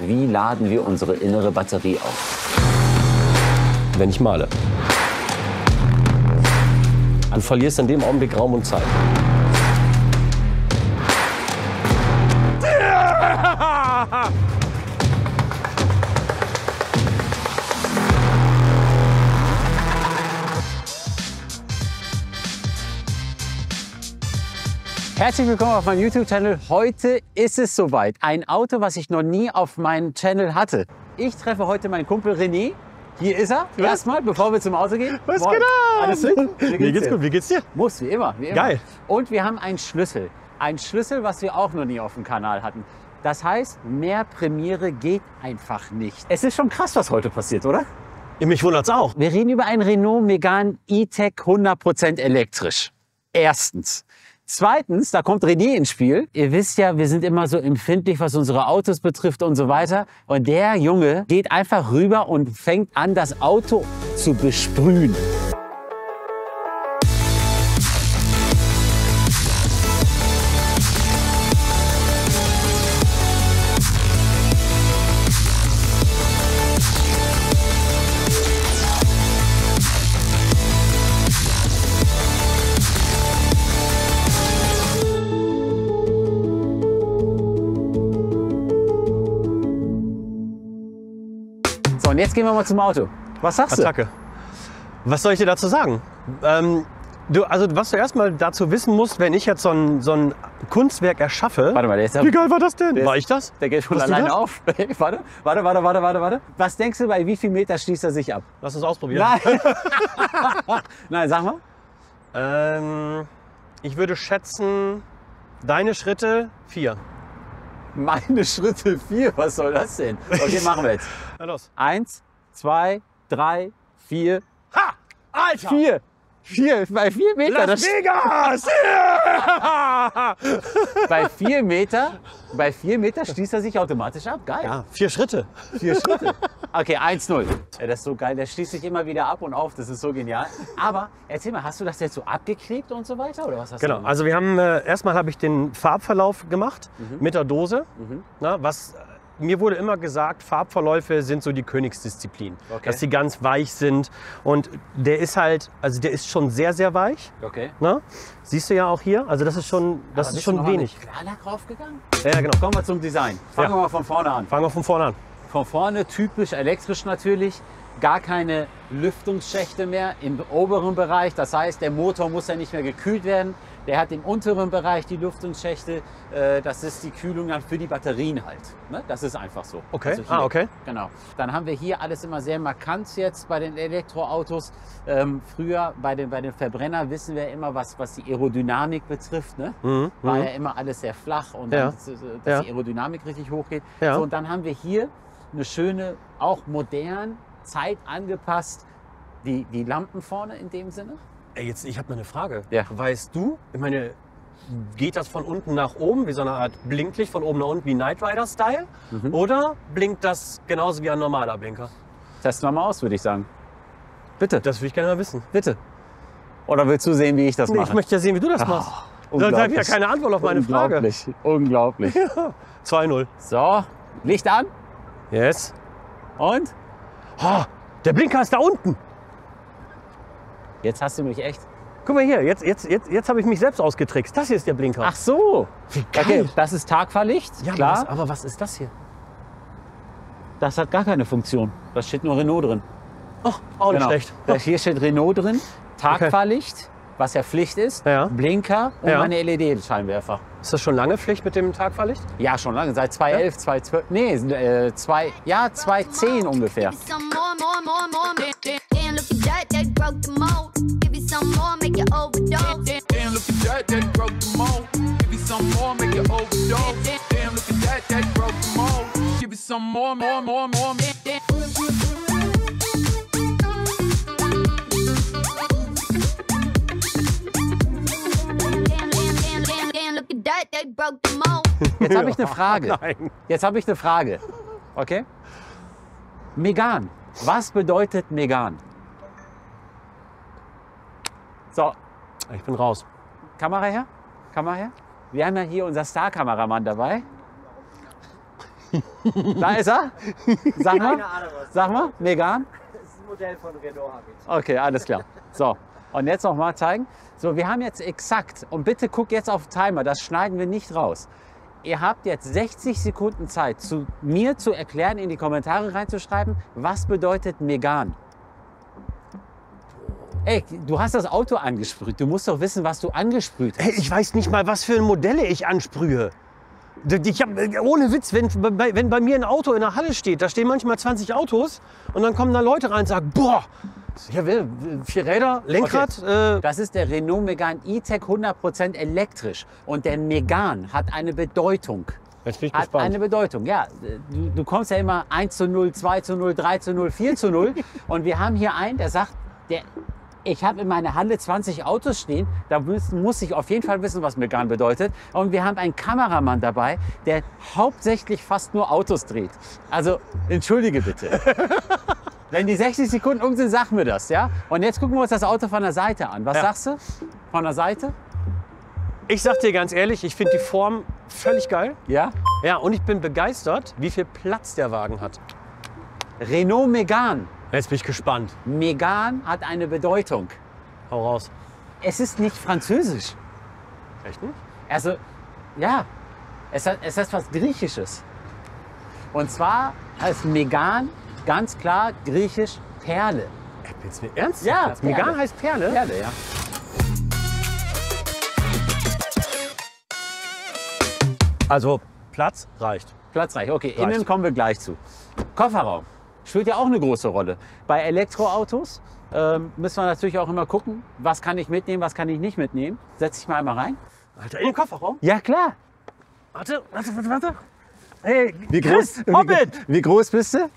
Wie laden wir unsere innere Batterie auf? Wenn ich male. Du verlierst in dem Augenblick Raum und Zeit. Herzlich willkommen auf meinem YouTube-Channel. Heute ist es soweit. Ein Auto, was ich noch nie auf meinem Channel hatte. Ich treffe heute meinen Kumpel René. Hier ist er. Erstmal, bevor wir zum Auto gehen. Was geht ab? Alles fit? Mir geht's gut. Wie geht's dir? Muss, wie immer, wie immer. Geil. Und wir haben einen Schlüssel. Ein Schlüssel, was wir auch noch nie auf dem Kanal hatten. Das heißt, mehr Premiere geht einfach nicht. Es ist schon krass, was heute passiert, oder? Mich wundert's auch. Wir reden über einen Renault Megane E-Tech 100% elektrisch. Erstens. Zweitens, da kommt René ins Spiel. Ihr wisst ja, wir sind immer so empfindlich, was unsere Autos betrifft und so weiter. Und der Junge geht einfach rüber und fängt an, das Auto zu besprühen. So, und jetzt gehen wir mal zum Auto. Was sagst du? Attacke. Was soll ich dir dazu sagen? Was du erstmal dazu wissen musst, wenn ich jetzt so ein Kunstwerk erschaffe. Warte mal, der ist ja, Wie geil war das denn? War ich das? Der geht schon Warst du alleine das? auf. Warte. Was denkst du, bei wie viel Meter schließt er sich ab? Lass uns ausprobieren. Nein. Nein, sag mal. Ich würde schätzen, deine Schritte 4. Meine Schritte 4, was soll das denn? Okay, machen wir jetzt. Na los. 1, 2, 3, 4. Ha! Alter! 4. Bei 4 Meter. Las Vegas! Bei 4 Meter schließt er sich automatisch ab. Geil. Ja, 4 Schritte. 4 Schritte. Okay, 1-0. Ja, das ist so geil. Der schließt sich immer wieder ab und auf. Das ist so genial. Aber erzähl mal, hast du das jetzt so abgeklebt und so weiter? Oder was hast du Genau, gemacht? also wir haben erstmal habe ich den Farbverlauf gemacht mit der Dose. Na, mir wurde immer gesagt, Farbverläufe sind so die Königsdisziplin, Okay. dass die ganz weich sind. Und der ist halt, also der ist schon sehr, sehr weich. Okay. Na? Siehst du ja auch hier, also das ist schon, Aber bist du noch mal wenig. mit Klarlack raufgegangen? Ja, genau. Kommen wir zum Design. Fangen Ja. wir mal von vorne an. Fangen wir von vorne an. Von vorne typisch elektrisch natürlich. Gar keine Lüftungsschächte mehr im oberen Bereich. Das heißt, der Motor muss ja nicht mehr gekühlt werden. Der hat im unteren Bereich die Lüftungsschächte. Das ist die Kühlung dann für die Batterien halt. Ne? Das ist einfach so. Okay. Also hier, Okay. Genau. Dann haben wir hier alles immer sehr markant jetzt bei den Elektroautos. Früher bei den Verbrenner wissen wir immer, was die Aerodynamik betrifft. Ne? War ja immer alles sehr flach und Ja. dann, dass Ja. die Aerodynamik richtig hochgeht. Ja. So, und dann haben wir hier eine schöne, auch modern, Zeit angepasst, die Lampen vorne in dem Sinne. Ey, jetzt, ich habe mal eine Frage. Ja. Weißt du, ich meine, geht das von unten nach oben, wie so eine Art Blinklicht von oben nach unten, wie Knight Rider Style? Oder blinkt das genauso wie ein normaler Blinker? Testen wir mal aus, würde ich sagen. Bitte, Das würde ich gerne mal wissen. bitte. Oder willst du sehen, wie ich das Nee, mache? ich möchte ja sehen, wie du das machst. Sonst habe ich ja keine Antwort auf meine Frage. Unglaublich. 2-0. So, Licht an Yes. und Oh, der Blinker ist da unten. jetzt hast du mich echt. Guck mal hier, jetzt habe ich mich selbst ausgetrickst. Das hier ist der Blinker. Ach so. wie geil. Okay, das ist Tagfahrlicht, Ja, klar. aber was ist das hier? Das hat gar keine Funktion. Da steht nur Renault drin. Oh, auch nicht schlecht. Hier steht Renault drin, Tagfahrlicht, was ja Pflicht ist, Ja. Blinker und Ja. meine LED-Scheinwerfer. Ist das schon lange Pflicht mit dem Tagfahrlicht? Ja, schon lange, seit 2011, 2012, nee, 2010 ungefähr. Some more. Damn, look at that, that broke the mold. Give you some more, make you overdose. Damn, look at that, that broke the mold. Give you some more, make you overdose. Damn, look at that, that broke the mold. Give you some more. Damn, look at that, that broke the mold. Jetzt habe ich eine Frage. Nein. Jetzt habe ich eine Frage. Okay? Megane. Was bedeutet Megane? So, Ich bin raus. Kamera her. Kamera her. Wir haben ja hier unser Star-Kameramann dabei. Da ist er. Sag mal. Sag mal, Megane. Das ist ein Modell von Renault Habit. Okay, alles klar. So, und jetzt noch mal zeigen. So, wir haben jetzt exakt, und bitte guck jetzt auf den Timer, das schneiden wir nicht raus. Ihr habt jetzt 60 Sekunden Zeit, mir zu erklären, in die Kommentare reinzuschreiben, was bedeutet Megane. Ey, du hast das Auto angesprüht. Du musst doch wissen, was du angesprüht hast. Hey, ich weiß nicht mal, was für Modelle ich ansprühe. Ich hab, ohne Witz, wenn bei mir ein Auto in der Halle steht, da stehen manchmal 20 Autos und dann kommen da Leute rein und sagen, boah, ja, 4 Räder, Lenkrad. Okay. Das ist der Renault Megane E-Tech 100% elektrisch. Und der Megane hat eine Bedeutung. Jetzt bin ich Hat gespannt. eine Bedeutung, ja. Du kommst ja immer 1:0, 2:0, 3:0, 4:0. Und wir haben hier einen, der sagt, ich habe in meiner Halle 20 Autos stehen, da muss ich auf jeden Fall wissen, was Megane bedeutet. Und wir haben einen Kameramann dabei, der hauptsächlich fast nur Autos dreht. Also, entschuldige bitte. Wenn die 60 Sekunden um sind, sag mir das, ja? Und jetzt gucken wir uns das Auto von der Seite an. Was Ja. sagst du? Von der Seite? Ich sag dir ganz ehrlich, ich finde die Form völlig geil. Ja? Ja, und ich bin begeistert, wie viel Platz der Wagen hat. Renault Megane. Jetzt bin ich gespannt. Megane hat eine Bedeutung. Hau raus. Es ist nicht französisch. Echt nicht? Also, ja, es hat was Griechisches. Und zwar heißt Megane ganz klar griechisch Perle. Willst du mir ernst? Ja, Das Megane Perle. heißt Perle? Perle, ja. Also Platz reicht. Platzreich, okay, Reicht. innen kommen wir gleich zu. Kofferraum spielt ja auch eine große Rolle. Bei Elektroautos müssen wir natürlich auch immer gucken, was kann ich mitnehmen, was kann ich nicht mitnehmen. Setz dich mal einmal rein. Alter, in den Kofferraum? Ja, klar. Warte. Hey, Wie groß, Hobbit! wie groß bist du?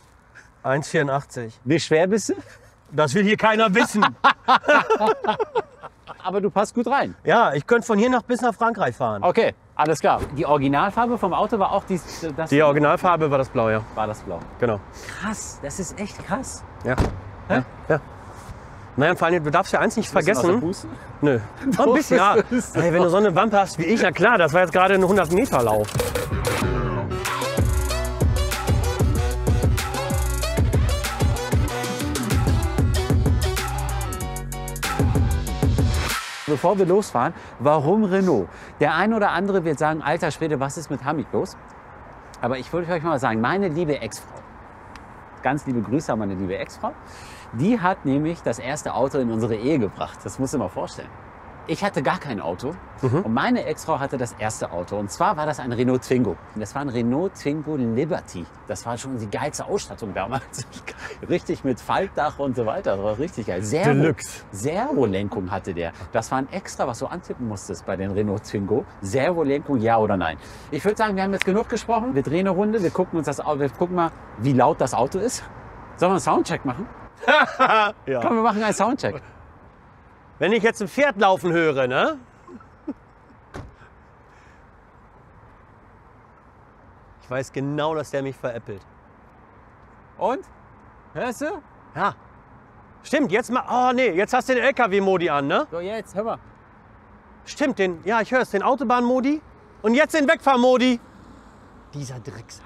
1,84. Wie schwer bist du? Das will hier keiner wissen. Aber du passt gut rein. Ja, ich könnte von hier bis nach Frankreich fahren. Okay, alles klar. Die Originalfarbe vom Auto war auch das Die Originalfarbe war das Blau, ja. war das Blau. Genau. Krass, das ist echt krass. Ja. Ja. Naja, und vor allem, du darfst ja eins nicht Bisschen aus der vergessen. Puste? Nö. Noch ein bisschen, ja. Hey, wenn du so eine Wampe hast wie ich, na klar, das war jetzt gerade ein 100-Meter-Lauf. Bevor wir losfahren, warum Renault? Der ein oder andere wird sagen, alter Schwede, was ist mit Hamid los? Aber ich wollte euch mal sagen, meine liebe Ex-Frau, ganz liebe Grüße an meine liebe Ex-Frau, die hat nämlich das erste Auto in unsere Ehe gebracht. Das musst du dir mal vorstellen. Ich hatte gar kein Auto und meine Ex-Frau hatte das erste Auto. Und zwar war das ein Renault Twingo. Und das war ein Renault Twingo Liberty. Das war schon die geilste Ausstattung damals. Richtig mit Faltdach und so weiter. Das war richtig geil. Deluxe. Servolenkung hatte der. Das war ein Extra, was du antippen musstest bei den Renault Twingo. Servolenkung, ja oder nein? Ich würde sagen, wir haben jetzt genug gesprochen. Wir drehen eine Runde. Wir gucken uns das Auto, wir gucken mal, wie laut das Auto ist. Sollen wir einen Soundcheck machen? Ja. Komm, wir machen einen Soundcheck. Wenn ich jetzt ein Pferd laufen höre, ne? Ich weiß genau, dass der mich veräppelt. Und? Hörst du? Ja. Stimmt, jetzt mal. Oh nee, jetzt hast du den LKW-Modi an, ne? So, jetzt, hör mal. Stimmt, ja, ich höre es, den Autobahn-Modi. Und jetzt den Wegfahr-Modi. Dieser Drecksack.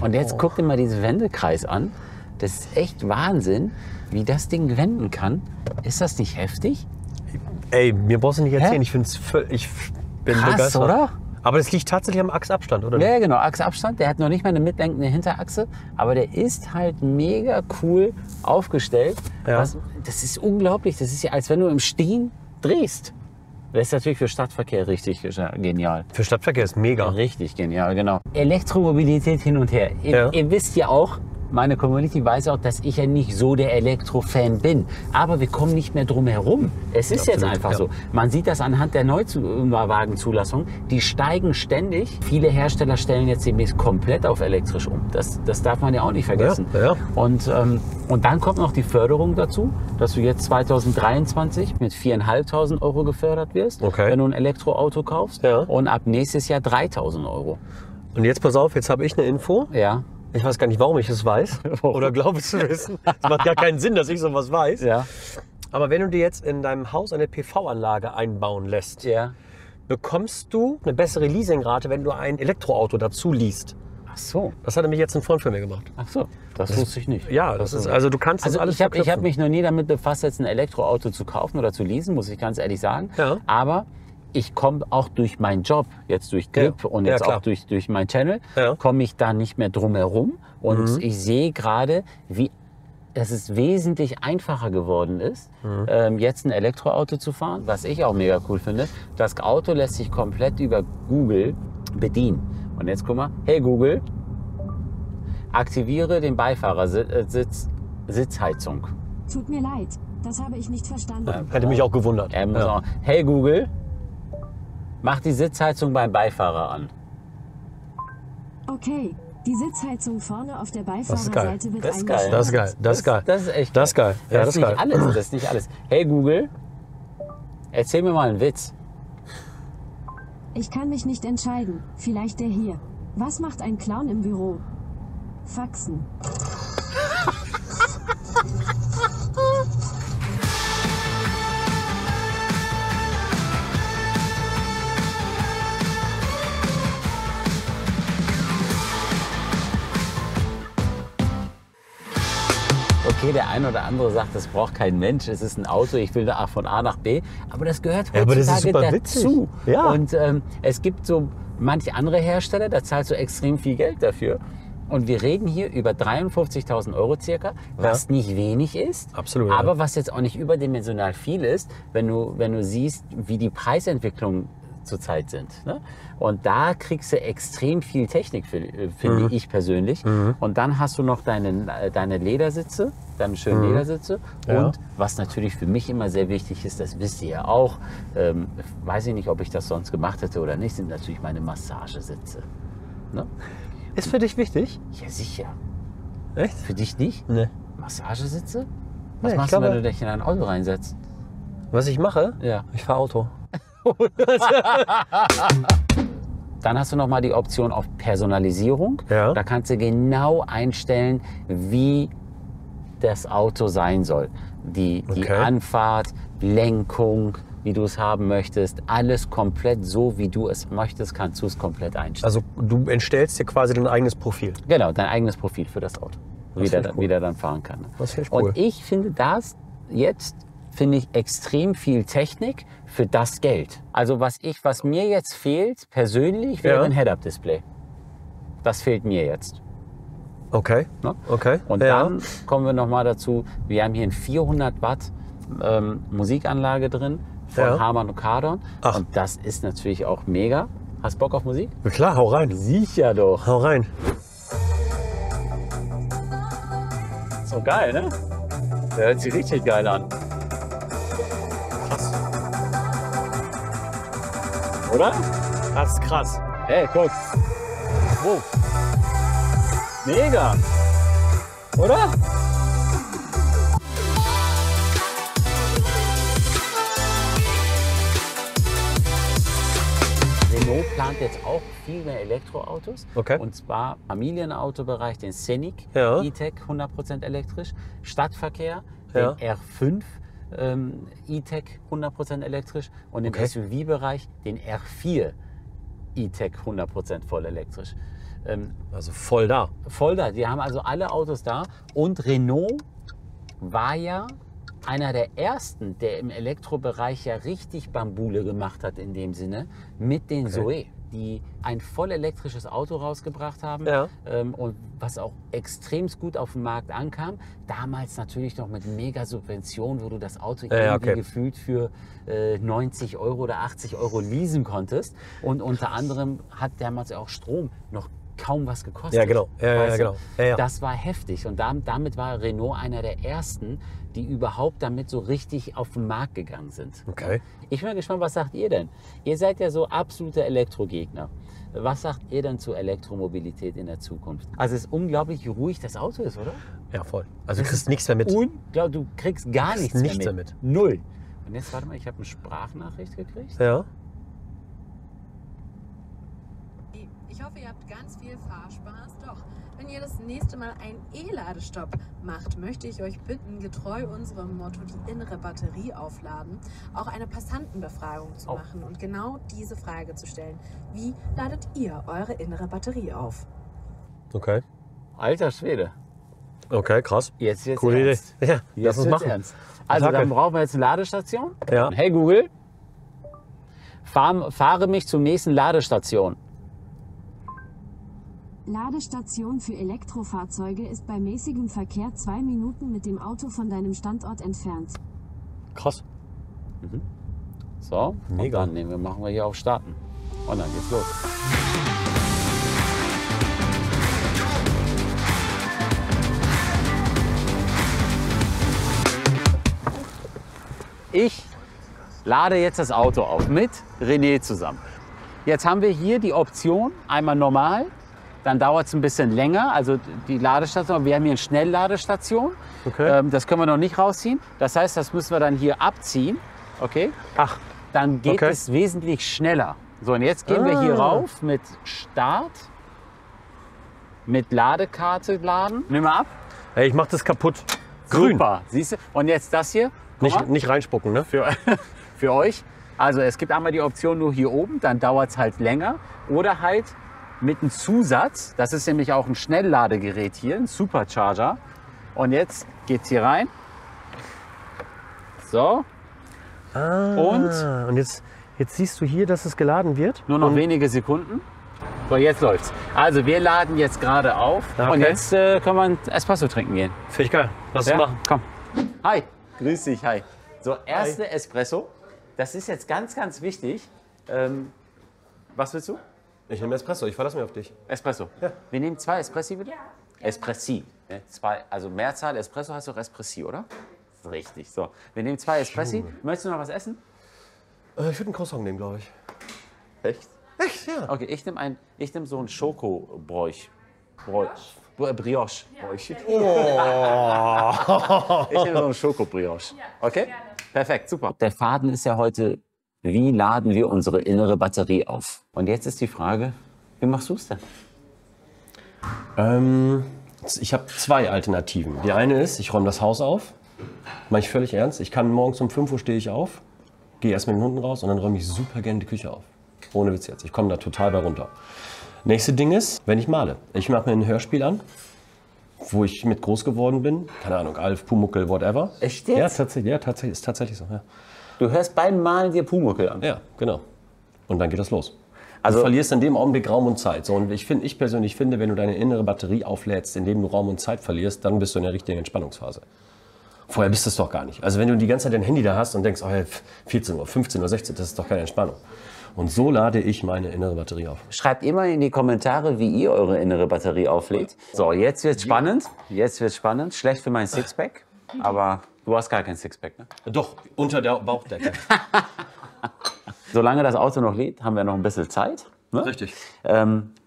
Und jetzt guck dir mal diesen Wendekreis an. Das ist echt Wahnsinn, wie das Ding wenden kann. Ist das nicht heftig? Ey, mir brauchst du nicht erzählen, Hä? ich bin Krass, begeistert. oder? Aber das liegt tatsächlich am Achsabstand, oder? Ja, genau, Achseabstand. Der hat noch nicht mal eine mitlenkende Hinterachse, aber der ist halt mega cool aufgestellt. Ja. Das ist unglaublich. Das ist ja, als wenn du im Stehen drehst. Das ist natürlich für Stadtverkehr richtig genial. Für Stadtverkehr ist mega. Richtig genial, genau. Elektromobilität hin und her. Ja. Ihr wisst ja auch, meine Community weiß auch, dass ich ja nicht so der Elektro-Fan bin. Aber wir kommen nicht mehr drum herum. Es ist jetzt einfach so. Man sieht das anhand der Neuwagenzulassung. Die steigen ständig. Viele Hersteller stellen jetzt demnächst komplett auf elektrisch um. Das darf man ja auch nicht vergessen. Ja. Und dann kommt noch die Förderung dazu, dass du jetzt 2023 mit 4.500 Euro gefördert wirst, wenn du ein Elektroauto kaufst. Ja. Und ab nächstes Jahr 3.000 Euro. Und jetzt pass auf, jetzt habe ich eine Info. Ja. Ich weiß gar nicht, warum ich es weiß oder glaube es zu wissen. Es macht gar keinen Sinn, dass ich sowas weiß. Ja. Aber wenn du dir jetzt in deinem Haus eine PV-Anlage einbauen lässt, Ja. bekommst du eine bessere Leasingrate, wenn du ein Elektroauto dazu liest. Ach so. Das hat nämlich jetzt ein Freund für mich gemacht. Ach so. Das wusste ich nicht. Ja, das ist, also du kannst das Also alles ich habe verknüpfen. mich noch nie damit befasst, jetzt ein Elektroauto zu kaufen oder zu leasen, muss ich ganz ehrlich sagen. Ja. Aber ich komme auch durch meinen Job, jetzt durch Grip und Ja, jetzt klar. auch durch meinen Channel, Ja. komme ich da nicht mehr drum herum. Und ich sehe gerade, dass es wesentlich einfacher geworden ist, jetzt ein Elektroauto zu fahren. Was ich auch mega cool finde, das Auto lässt sich komplett über Google bedienen. Und jetzt guck mal, hey Google, aktiviere den Sitzheizung. Tut mir leid, das habe ich nicht verstanden. Hätte mich auch gewundert. Er muss auch, hey Google, mach die Sitzheizung beim Beifahrer an. Okay, die Sitzheizung vorne auf der Das ist geil. Beifahrerseite wird Das ist geil. eingestellt. Das ist geil, das ist geil. Das ist echt Das ist geil. Ja, Das das ist ist nicht geil. alles. Das ist nicht alles. Hey Google, erzähl mir mal einen Witz. Ich kann mich nicht entscheiden. Vielleicht der hier. Was macht ein Clown im Büro? Faxen. Okay, der eine oder andere sagt, das braucht kein Mensch, es ist ein Auto, ich will da von A nach B. Aber das gehört Ja, aber das ist heutzutage super witzig. dazu. Ja. Und es gibt so manche andere Hersteller, da zahlst du extrem viel Geld dafür. Und wir reden hier über 53.000 Euro circa, was nicht wenig ist, Absolut, ja. aber was jetzt auch nicht überdimensional viel ist, wenn du siehst, wie die Preisentwicklungen zurzeit sind. Ne? Und da kriegst du extrem viel Technik, finde ich persönlich. Und dann hast du noch deine Ledersitze, deine schönen Ledersitze. Ja. Und was natürlich für mich immer sehr wichtig ist, das wisst ihr ja auch, weiß ich nicht, ob ich das sonst gemacht hätte oder nicht, sind natürlich meine Massagesitze. Ne? Ist für dich wichtig? Ja, sicher. Echt? Für dich nicht? Nee. Massagesitze? Was Nee, machst ich du, wenn glaube- du dich in ein Auto reinsetzt? Was ich mache? Ja. Ich fahre Auto. Dann hast du noch mal die Option auf Personalisierung. Ja. Da kannst du genau einstellen, wie das Auto sein soll. Die Okay. Anfahrt, Lenkung, wie du es haben möchtest. Alles komplett so, wie du es möchtest, kannst du es komplett einstellen. Also du entstellst dir quasi dein eigenes Profil. Genau, dein eigenes Profil für das Auto. Wie finde ich cool. der dann fahren kann. Das finde ich cool. Und ich finde das jetzt, finde ich extrem viel Technik für das Geld. Also was mir jetzt fehlt, persönlich, wäre Ja. ein Head-Up-Display. Das fehlt mir jetzt. Okay. Ne? Okay. Und ja. dann kommen wir noch mal dazu, wir haben hier eine 400 Watt Musikanlage drin von Ja. Harman & Kardon. Ach. Und das ist natürlich auch mega. Hast Bock auf Musik? Ja, klar, hau rein. Sicher doch. Hau rein. So geil, ne? Der hört sich richtig geil an. Krass. Oder? Das ist krass. Hey, guck. Wow. Mega. Oder? Renault plant jetzt auch viel mehr Elektroautos. Okay. Und zwar Familienautobereich, den Scenic Ja. E-Tech 100% elektrisch, Stadtverkehr, Ja. den R5 E-Tech 100% elektrisch und im Okay. SUV-Bereich den R4 E-Tech 100% voll elektrisch. Also voll da. Voll da, die haben also alle Autos da und Renault war ja einer der ersten, der im Elektrobereich ja richtig Bambule gemacht hat in dem Sinne, mit den Zoe, die ein voll elektrisches Auto rausgebracht haben Ja. Und was auch extrem gut auf dem Markt ankam. Damals natürlich noch mit mega Subventionen, wo du das Auto irgendwie okay. gefühlt für 90 € oder 80 € leasen konntest. Und unter anderem hat damals auch Strom noch kaum was gekostet. Ja, genau. Weißt du? Genau. Ja. Das war heftig und damit war Renault einer der ersten, die überhaupt damit so richtig auf den Markt gegangen sind. Okay. Ich bin mal gespannt, was sagt ihr denn? Ihr seid ja so absolute Elektrogegner. Was sagt ihr denn zur Elektromobilität in der Zukunft? Also es ist unglaublich, wie ruhig das Auto ist, oder? Ja, voll. Also du kriegst nichts mehr mit. Unglaublich, du kriegst gar nichts nichts mehr mehr mit. Null. Und jetzt warte mal, ich habe eine Sprachnachricht gekriegt. Ja. Ich hoffe, ihr habt ganz viel Fahrspaß. Doch, wenn ihr das nächste Mal einen E-Ladestopp macht, möchte ich euch bitten, getreu unserem Motto, die innere Batterie aufladen, auch eine Passantenbefragung zu machen und genau diese Frage zu stellen. Wie ladet ihr eure innere Batterie auf? Okay. Alter Schwede. Okay, krass. Jetzt Coole Idee. ernst. Ja, lass Jetzt uns wird's machen. ernst. Also Attacke. dann brauchen wir jetzt eine Ladestation. Ja. Hey Google, fahre mich zur nächsten Ladestation. Ladestation für Elektrofahrzeuge ist bei mäßigem Verkehr 2 Minuten mit dem Auto von deinem Standort entfernt. Krass. So, Mega. und dann machen wir hier auf Starten. Und dann geht's los. Ich lade jetzt das Auto auf mit René zusammen. Jetzt haben wir hier die Option, einmal normal, dann dauert es ein bisschen länger, also die Ladestation. Wir haben hier eine Schnellladestation, Okay. das können wir noch nicht rausziehen. Das heißt, das müssen wir dann hier abziehen, okay? Ach, Dann geht Okay. es wesentlich schneller. So, und jetzt gehen wir hier rauf mit Start, mit Ladekarte laden. Nimm mal ab. ey, ich mach das kaputt. Grün. Super, siehst du? Und jetzt das hier. Guck mal. Nicht reinspucken, ne? Für euch. Also es gibt einmal die Option nur hier oben, dann dauert es halt länger. Oder halt mit einem Zusatz. Das ist nämlich auch ein Schnellladegerät hier, ein Supercharger. Und jetzt geht's hier rein. So, Und jetzt siehst du hier, dass es geladen wird. nur noch Und wenige Sekunden. So, jetzt läuft's. Also wir laden jetzt gerade auf. Okay. Und jetzt können wir einen Espresso trinken gehen. Finde ich geil. Lass es Ja? machen. Komm. Hi. Grüß dich, hi. So, erste Espresso. Das ist jetzt ganz, ganz wichtig. Was willst du? Ich nehme Espresso, ich verlasse mich auf dich. Espresso. Ja. Wir nehmen 2 Espressi bitte? Espressi. Ne? 2, also Mehrzahl Espresso heißt doch Espressi, oder? Richtig. So, wir nehmen 2 Espressi. Möchtest du noch was essen? Ich würde einen Croissant nehmen, glaube ich. Echt? Echt? Ja. Okay, ich nehm so einen Schokobräuch. Brioche. Ich nehme so einen Schokobrioche. Okay? Perfekt, super. Der Faden ist ja heute, wie laden wir unsere innere Batterie auf? Und jetzt ist die Frage, wie machst du es denn? Ich habe 2 Alternativen. Die eine ist, ich räume das Haus auf. Mach ich völlig ernst. Ich kann morgens um 5 Uhr stehe ich auf, gehe erst mit den Hunden raus und dann räume ich super gerne die Küche auf. Ohne Witz jetzt. Ich komme da total bei runter. Nächste Ding ist, wenn ich male. Ich mache mir ein Hörspiel an, wo ich mit groß geworden bin. Keine Ahnung, Alf, Pumuckl, whatever. Echt jetzt? Ja, tatsächlich, ist tatsächlich so. Ja. Du hörst beim Malen dir Pumuckl an. Ja, genau. Und dann geht das los. Also- Du verlierst in dem Augenblick Raum und Zeit. So, und ich persönlich finde, wenn du deine innere Batterie auflädst, indem du Raum und Zeit verlierst, dann bist du in der richtigen Entspannungsphase. Vorher bist du es doch gar nicht. Also wenn du die ganze Zeit dein Handy da hast und denkst, oh, 14 Uhr, 15 Uhr, 16 Uhr, das ist doch keine Entspannung. Und so lade ich meine innere Batterie auf. Schreibt immer in die Kommentare, wie ihr eure innere Batterie auflädt. So, jetzt wird's spannend. Jetzt wird's spannend. Schlecht für mein Sixpack. Aber du hast gar kein Sixpack, ne? Doch, unter der Bauchdecke. Solange das Auto noch lädt, haben wir noch ein bisschen Zeit. Ne? Richtig.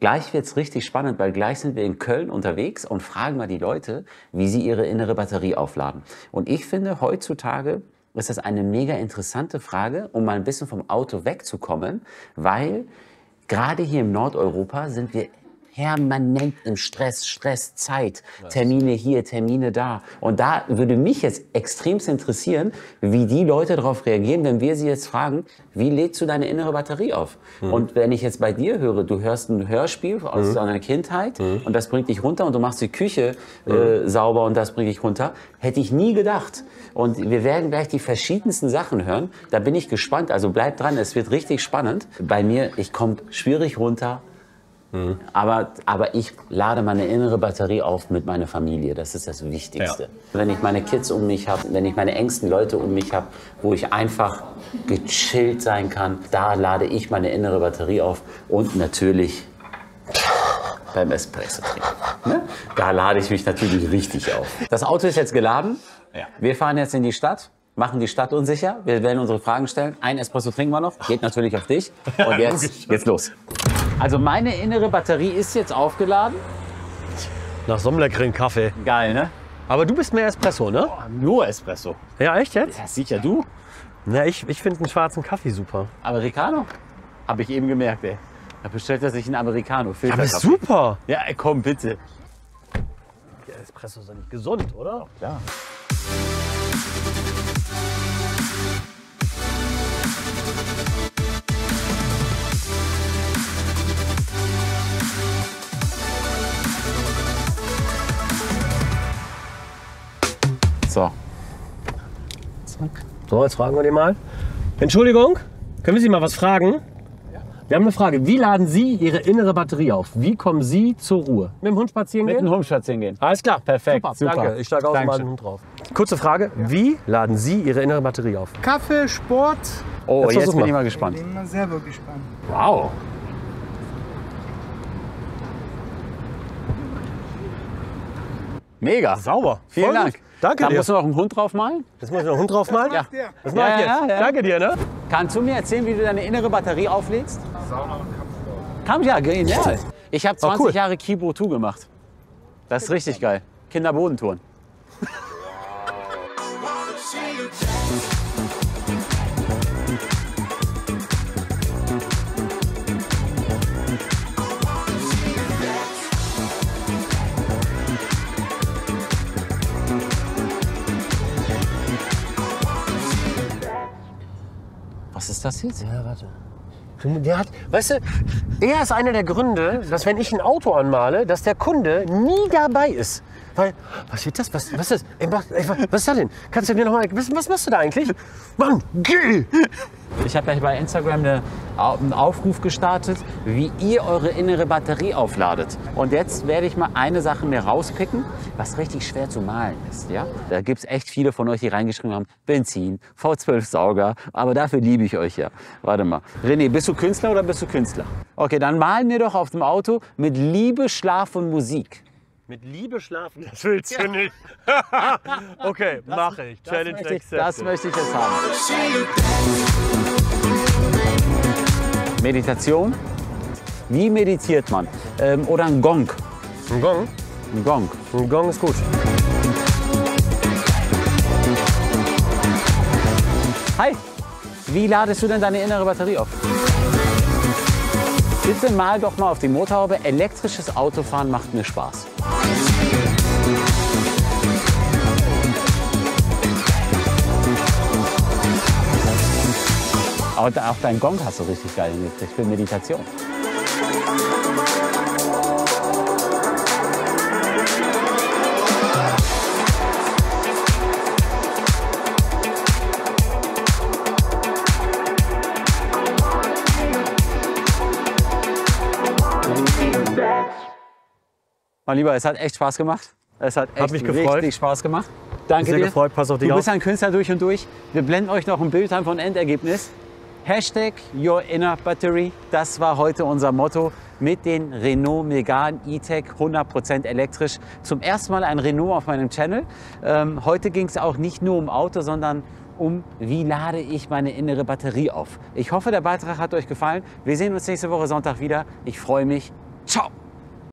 Gleich wird's richtig spannend, weil gleich sind wir in Köln unterwegs und fragen mal die Leute, wie sie ihre innere Batterie aufladen. Und ich finde, heutzutage ist das eine mega interessante Frage, um mal ein bisschen vom Auto wegzukommen, weil gerade hier in Nordeuropa sind wir permanent im Stress, Zeit, Termine hier, Termine da. Und da würde mich jetzt extremst interessieren, wie die Leute darauf reagieren, wenn wir sie jetzt fragen, wie lädst du deine innere Batterie auf? Und wenn ich jetzt bei dir höre, du hörst ein Hörspiel aus deiner Kindheit und das bringt dich runter und du machst die Küche sauber und das bringt dich runter, hätte ich nie gedacht. Und wir werden gleich die verschiedensten Sachen hören. Da bin ich gespannt. Also bleib dran, es wird richtig spannend. Bei mir, ich komme schwierig runter. Aber ich lade meine innere Batterie auf mit meiner Familie. Das ist das Wichtigste. Ja. Wenn ich meine Kids um mich habe, wenn ich meine engsten Leute um mich habe, wo ich einfach gechillt sein kann, da lade ich meine innere Batterie auf. Und natürlich beim Espresso trinken. Ne? Da lade ich mich natürlich richtig auf. Das Auto ist jetzt geladen. Ja. Wir fahren jetzt in die Stadt, machen die Stadt unsicher. Wir werden unsere Fragen stellen. Ein Espresso trinken wir noch. Geht natürlich auf dich. Und jetzt geht's los. Also meine innere Batterie ist jetzt aufgeladen. Nach so einem leckeren Kaffee. Geil, ne? Aber du bist mehr Espresso, ne? Nur Espresso. Ja, echt jetzt? Ja, sicher du. Na, ich finde einen schwarzen Kaffee super. Americano? Habe ich eben gemerkt, ey. Da bestellt er sich einen Americano. Aber ist super. Ja, ey, komm, bitte. Der Espresso ist doch nicht gesund, oder? Ja. So. Zack. So, jetzt fragen wir den mal. Entschuldigung, können wir Sie mal was fragen? Wir haben eine Frage. Wie laden Sie Ihre innere Batterie auf? Wie kommen Sie zur Ruhe? Mit dem Hund spazieren Mit gehen? dem Hund spazieren gehen. Alles klar. Perfekt, super. Danke, ich steige aus und mal den Hund drauf. Kurze Frage. Wie laden Sie Ihre innere Batterie auf? Kaffee, Sport, Oh, Jetzt jetzt versuch bin mal. ich mal gespannt. bin mal selber gespannt. Wow. Mega. Sauber. Vielen Voll Dank. gut. Danke Da dir. musst du noch einen Hund draufmalen? Jetzt muss ich noch einen Hund draufmalen? Ja. Das mache ich jetzt. Ja. Danke dir, ne? Kannst du mir erzählen, wie du deine innere Batterie auflädst? Kampf, ja, genial. Ich habe 20 cool. Jahre Kibo 2 gemacht. Das ist richtig geil. Kinderbodentouren. Was ist das jetzt? Ja, warte. Der hat, weißt du, er ist einer der Gründe, dass wenn ich ein Auto anmale, dass der Kunde nie dabei ist. Weil, was wird das? Was ist das? Ey, was ist das denn? Kannst du mir noch mal, was machst du da eigentlich? Mann, geh! Ich habe gleich bei Instagram einen Aufruf gestartet, wie ihr eure innere Batterie aufladet. Und jetzt werde ich mal eine Sache mir rauspicken, was richtig schwer zu malen ist. Ja? Da gibt es echt viele von euch, die reingeschrieben haben, Benzin, V12-Sauger, aber dafür liebe ich euch ja. Warte mal. René, bist du Künstler oder bist du Künstler? Okay, dann mal mir doch auf dem Auto mit Liebe, Schlaf und Musik. Mit Liebe schlafen, das willst du nicht. Okay, mache ich. Challenge accepted. Das möchte ich jetzt haben. Meditation. Wie meditiert man? Oder ein Gong. Ein Gong? Ein Gong. Ein Gong ist gut. Hi, wie ladest du denn deine innere Batterie auf? Bitte mal doch mal auf die Motorhaube. Elektrisches Autofahren macht mir Spaß. Aber auch dein Gong hast du richtig geil hingekriegt für Meditation. Mein Lieber, es hat echt Spaß gemacht. Es hat echt mich gefreut. richtig Spaß gemacht. Danke Sehr dir. gefreut, pass auf dich Du bist auf. ein Künstler durch und durch. Wir blenden euch noch ein Bild ein von Endergebnis. Hashtag Your Inner Battery. Das war heute unser Motto mit den Renault Megane E-Tech 100% elektrisch. Zum ersten Mal ein Renault auf meinem Channel. Heute ging es auch nicht nur um Auto, sondern um, wie lade ich meine innere Batterie auf. Ich hoffe, der Beitrag hat euch gefallen. Wir sehen uns nächste Woche Sonntag wieder. Ich freue mich. Ciao!